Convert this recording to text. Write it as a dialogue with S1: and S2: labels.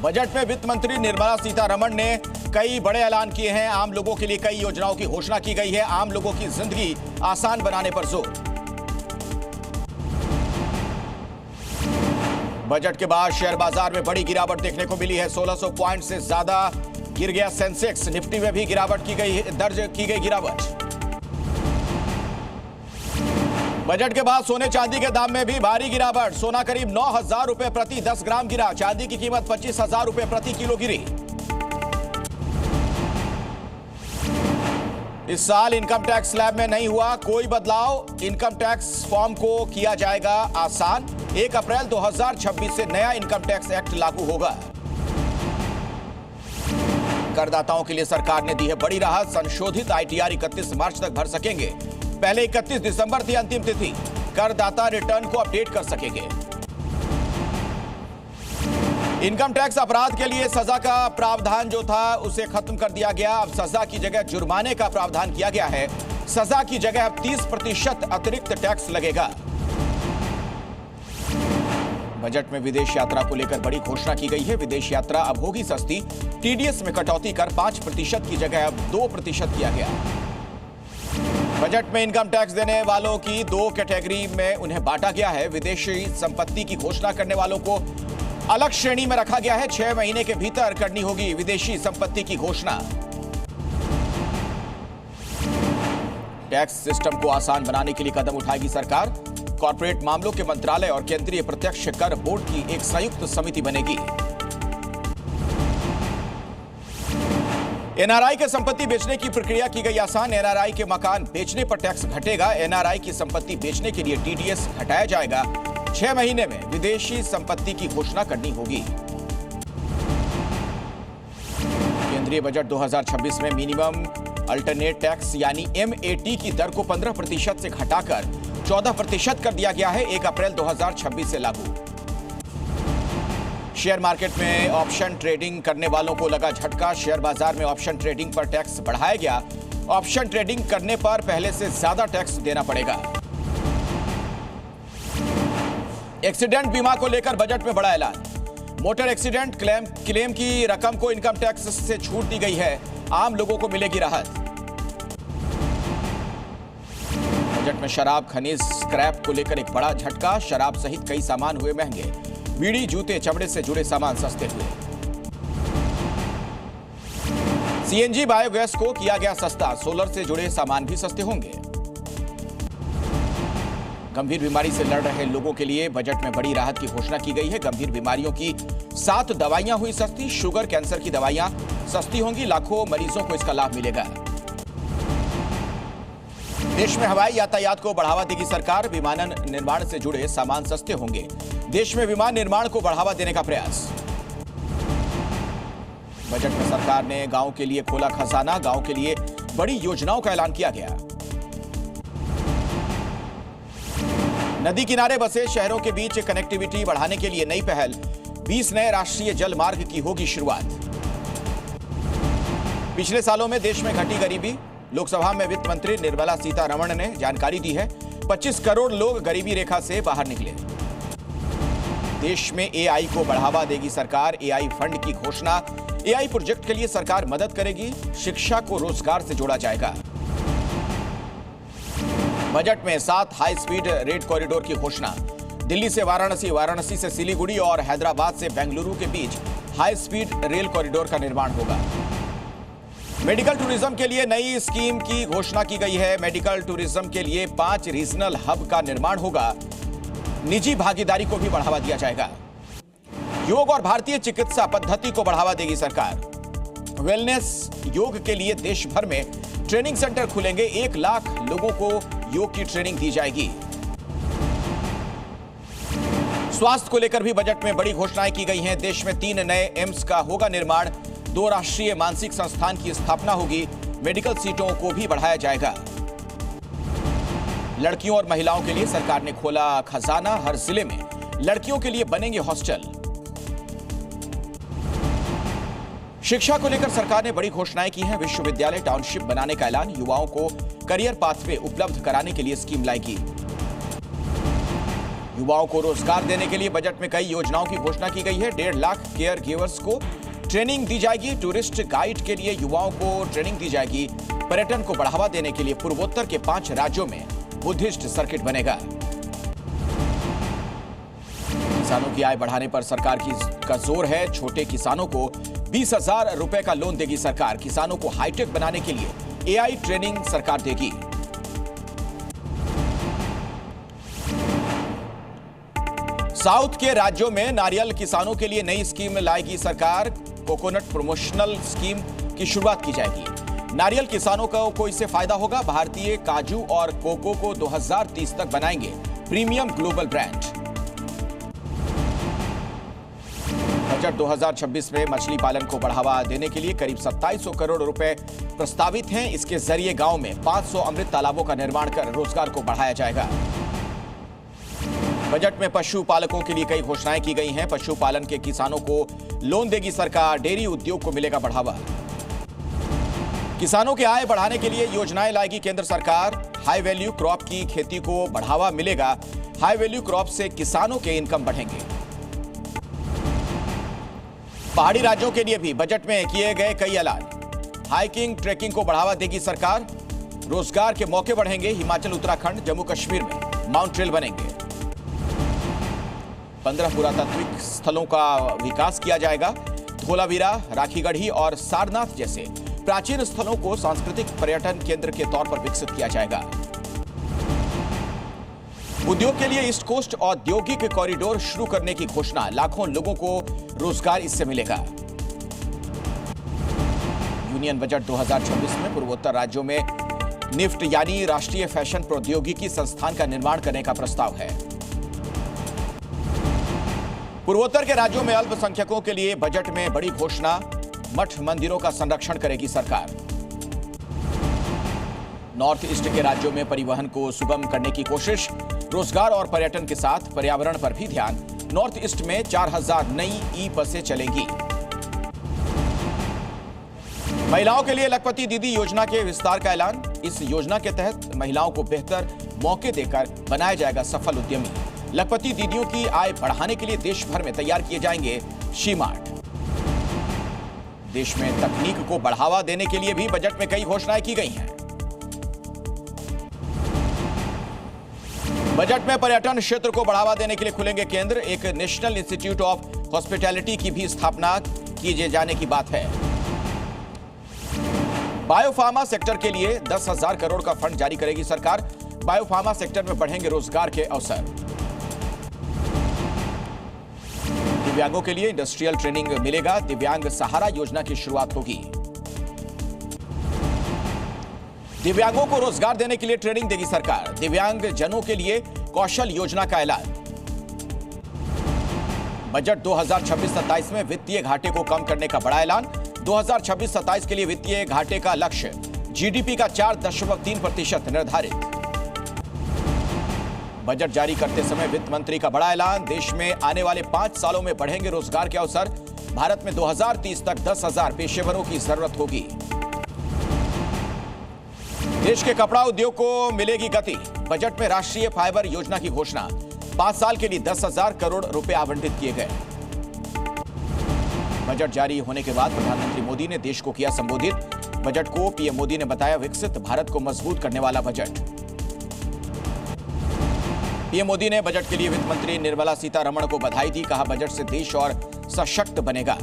S1: Budget में वित्त मंत्री निर्मला सीतारमण ने कई बड़े ऐलान किए हैं। आम लोगों के लिए कई योजनाओं की घोषणा की गई है। आम लोगों की जिंदगी आसान बनाने पर जोर। बजट के बाद शेयर बाजार में बड़ी गिरावट देखने को मिली है। 1600 पॉइंट से ज्यादा गिर गया सेंसेक्स। निफ्टी में भी दर्ज की गई गिरावट। बजट के बाद सोने चांदी के दाम में भी भारी गिरावट। सोना करीब 9,000 रुपए प्रति 10 ग्राम गिरा। चांदी की कीमत 25,000 रुपए प्रति किलो गिरी। इस साल इनकम टैक्स स्लैब में नहीं हुआ कोई बदलाव। इनकम टैक्स फॉर्म को किया जाएगा आसान। 1 अप्रैल 2026 से नया इनकम टैक्स एक्ट लागू होगा। करदाताओं के लिए सरकार ने दी है बड़ी राहत। संशोधित आईटीआर 31 मार्च तक भर सकेंगे। पहले 31 दिसंबर थी अंतिम तिथि। करदाता रिटर्न को अपडेट कर सकेंगे। इनकम टैक्स अपराध के लिए सजा का प्रावधान जो था उसे खत्म कर दिया गया। अब सजा की जगह जुर्माने का प्रावधान किया गया है। सजा की जगह अब 30% अतिरिक्त टैक्स लगेगा। बजट में विदेश यात्रा को लेकर बड़ी घोषणा की गई है। विदेश यात्रा अब होगी सस्ती। टीडीएस में कटौती कर 5% की जगह अब 2% किया गया। बजट में इनकम टैक्स देने वालों की 2 कैटेगरी में उन्हें बांटा गया है। विदेशी संपत्ति की घोषणा करने वालों को अलग श्रेणी में रखा गया है। 6 महीने के भीतर करनी होगी विदेशी संपत्ति की घोषणा। टैक्स सिस्टम को आसान बनाने के लिए कदम उठाएगी सरकार। कॉर्पोरेट मामलों के मंत्रालय और केंद्रीय प्रत्यक्ष कर बोर्ड की एक संयुक्त समिति बनेगी। एनआरआई के संपत्ति बेचने की प्रक्रिया की गई आसान। एनआरआई के मकान बेचने पर टैक्स घटेगा। एनआरआई की संपत्ति बेचने के लिए टीडीएस घटाया जाएगा। 6 महीने में विदेशी संपत्ति की घोषणा करनी होगी। केंद्रीय बजट 2026 में मिनिमम अल्टरनेट टैक्स यानी एमएटी की दर को 15% से घटाकर 14% कर दिया गया है। 1 अप्रैल 2026 से लागू। शेयर मार्केट में ऑप्शन ट्रेडिंग करने वालों को लगा झटका। शेयर बाजार में ऑप्शन ट्रेडिंग पर टैक्स बढ़ाया गया। ऑप्शन ट्रेडिंग करने पर पहले से ज्यादा टैक्स देना पड़ेगा। एक्सीडेंट बीमा को लेकर बजट में बड़ा ऐलान। मोटर एक्सीडेंट क्लेम की रकम को इनकम टैक्स से छूट दी गई है। आम लोगों को मिलेगी राहत। बजट में शराब खनिज स्क्रैप को लेकर एक बड़ा झटका। शराब सहित कई सामान हुए महंगे। बीड़ी जूते चमड़े से जुड़े सामान सस्ते हुए। सीएनजी बायोगैस को किया गया सस्ता। सोलर से जुड़े सामान भी सस्ते होंगे। गंभीर बीमारी से लड़ रहे लोगों के लिए बजट में बड़ी राहत की घोषणा की गई है। गंभीर बीमारियों की 7 दवाइयां हुई सस्ती। शुगर कैंसर की दवाइयां सस्ती होंगी। लाखों मरीजों को इसका लाभ मिलेगा। देश में हवाई यातायात को बढ़ावा देगी सरकार। विमानन निर्माण से जुड़े सामान सस्ते होंगे। देश में विमान निर्माण को बढ़ावा देने का प्रयास। बजट में सरकार ने गांव के लिए खोला खजाना। गांव के लिए बड़ी योजनाओं का ऐलान किया गया। नदी किनारे बसे शहरों के बीच कनेक्टिविटी बढ़ाने के लिए नई पहल। 20 नए राष्ट्रीय जल मार्ग की होगी शुरुआत। पिछले सालों में देश में घटी गरीबी। लोकसभा में वित्त मंत्री निर्मला सीतारमण ने जानकारी दी है। 25 करोड़ लोग गरीबी रेखा से बाहर निकले। देश में एआई को बढ़ावा देगी सरकार। एआई फंड की घोषणा। एआई प्रोजेक्ट के लिए सरकार मदद करेगी। शिक्षा को रोजगार से जोड़ा जाएगा। बजट में 7 हाई स्पीड रेल कॉरिडोर की घोषणा। दिल्ली से वाराणसी, वाराणसी से सिलीगुड़ी और हैदराबाद से बेंगलुरु के बीच हाई स्पीड रेल कॉरिडोर का निर्माण होगा। मेडिकल टूरिज्म के लिए नई स्कीम की घोषणा की गई है। मेडिकल टूरिज्म के लिए 5 रीजनल हब का निर्माण होगा। निजी भागीदारी को भी बढ़ावा दिया जाएगा। योग और भारतीय चिकित्सा पद्धति को बढ़ावा देगी सरकार। वेलनेस योग के लिए देश भर में ट्रेनिंग सेंटर खुलेंगे। 1 लाख लोगों को योग की ट्रेनिंग दी जाएगी। स्वास्थ्य को लेकर भी बजट में बड़ी घोषणाएं की गई हैं। देश में 3 नए एम्स का होगा निर्माण। 2 राष्ट्रीय मानसिक संस्थान की स्थापना होगी। मेडिकल सीटों को भी बढ़ाया जाएगा। लड़कियों और महिलाओं के लिए सरकार ने खोला खजाना। हर जिले में लड़कियों के लिए बनेंगे हॉस्टल। शिक्षा को लेकर सरकार ने बड़ी घोषणाएं की हैं। विश्वविद्यालय टाउनशिप बनाने का ऐलान। युवाओं को करियर पाथवे उपलब्ध कराने के लिए स्कीम लाएगी। युवाओं को रोजगार देने के लिए बजट में कई योजनाओं की घोषणा की गई है। 1.5 लाख केयर गिवर्स को ट्रेनिंग दी जाएगी। टूरिस्ट गाइड के लिए युवाओं को ट्रेनिंग दी जाएगी। पर्यटन को बढ़ावा देने के लिए पूर्वोत्तर के 5 राज्यों में बुद्धिस्ट सर्किट बनेगा। किसानों की आय बढ़ाने पर सरकार का जोर है। छोटे किसानों को 20,000 रुपए का लोन देगी सरकार। किसानों को हाईटेक बनाने के लिए एआई ट्रेनिंग सरकार देगी। साउथ के राज्यों में नारियल किसानों के लिए नई स्कीम लाएगी सरकार। कोकोनट प्रमोशनल स्कीम की शुरुआत की जाएगी। नारियल किसानों को इससे फायदा होगा। भारतीय काजू और कोको को 2030 तक बनाएंगे प्रीमियम ग्लोबल ब्रांड। बजट 2026 में मछली पालन को बढ़ावा देने के लिए करीब 2700 करोड़ रुपए प्रस्तावित हैं। इसके जरिए गांव में 500 अमृत तालाबों का निर्माण कर रोजगार को बढ़ाया जाएगा। बजट में पशुपालकों के लिए कई घोषणाएं की गई हैं। पशुपालन के किसानों को लोन देगी सरकार। डेयरी उद्योग को मिलेगा बढ़ावा। किसानों की आय बढ़ाने के लिए योजनाएं लाएगी केंद्र सरकार। हाई वैल्यू क्रॉप की खेती को बढ़ावा मिलेगा। हाई वैल्यू क्रॉप से किसानों के इनकम बढ़ेंगे। पहाड़ी राज्यों के लिए भी बजट में किए गए कई ऐलान। हाइकिंग ट्रैकिंग को बढ़ावा देगी सरकार। रोजगार के मौके बढ़ेंगे। हिमाचल, उत्तराखंड, जम्मू कश्मीर में माउंट ट्रेल बनेंगे। 15 पुरातात्विक स्थलों का विकास किया जाएगा। धोलावीरा, राखीगढ़ी और सारनाथ जैसे प्राचीन स्थलों को सांस्कृतिक पर्यटन केंद्र के तौर पर विकसित किया जाएगा। उद्योग के लिए ईस्ट कोस्ट औद्योगिक कॉरिडोर शुरू करने की घोषणा। लाखों लोगों को रोजगार इससे मिलेगा। यूनियन बजट 2026 में पूर्वोत्तर राज्यों में निफ्ट यानी राष्ट्रीय फैशन प्रौद्योगिकी संस्थान का निर्माण करने का प्रस्ताव है। पूर्वोत्तर के राज्यों में अल्पसंख्यकों के लिए बजट में बड़ी घोषणा। मठ मंदिरों का संरक्षण करेगी सरकार। नॉर्थ ईस्ट के राज्यों में परिवहन को सुगम करने की कोशिश। रोजगार और पर्यटन के साथ पर्यावरण पर भी ध्यान। नॉर्थ ईस्ट में 4000 नई ई बसें चलेंगी। महिलाओं के लिए लखपति दीदी योजना के विस्तार का ऐलान। इस योजना के तहत महिलाओं को बेहतर मौके देकर बनाया जाएगा सफल उद्यमी। लखपति दीदियों की आय बढ़ाने के लिए देश भर में तैयार किए जाएंगे शी-मार्ट। देश में तकनीक को बढ़ावा देने के लिए भी बजट में कई घोषणाएं की गई हैं। बजट में पर्यटन क्षेत्र को बढ़ावा देने के लिए खुलेंगे केंद्र। एक नेशनल इंस्टीट्यूट ऑफ हॉस्पिटैलिटी की भी स्थापना किए जाने की बात है। बायोफार्मा सेक्टर के लिए 10,000 करोड़ का फंड जारी करेगी सरकार। बायोफार्मा सेक्टर में बढ़ेंगे रोजगार के अवसर। दिव्यांगों के लिए इंडस्ट्रियल ट्रेनिंग मिलेगा। दिव्यांग सहारा योजना की शुरुआत होगी। दिव्यांगों को रोजगार देने के लिए ट्रेनिंग देगी सरकार। दिव्यांग जनों के लिए कौशल योजना का ऐलान। बजट 2026-27 में वित्तीय घाटे को कम करने का बड़ा ऐलान। 2026-27 के लिए वित्तीय घाटे का लक्ष्य जीडीपी का 4.3% निर्धारित। बजट जारी करते समय वित्त मंत्री का बड़ा ऐलान। देश में आने वाले 5 सालों में बढ़ेंगे रोजगार के अवसर। भारत में 2030 तक 10,000 पेशेवरों की जरूरत होगी। देश के कपड़ा उद्योग को मिलेगी गति। बजट में राष्ट्रीय फाइबर योजना की घोषणा। 5 साल के लिए 10,000 करोड़ रुपए आवंटित किए गए। बजट जारी होने के बाद प्रधानमंत्री मोदी ने देश को किया संबोधित। बजट को पीएम मोदी ने बताया विकसित भारत को मजबूत करने वाला बजट। पीएम मोदी ने बजट के लिए वित्त मंत्री निर्मला सीतारमण को बधाई दी। कहा बजट से देश और सशक्त बनेगा।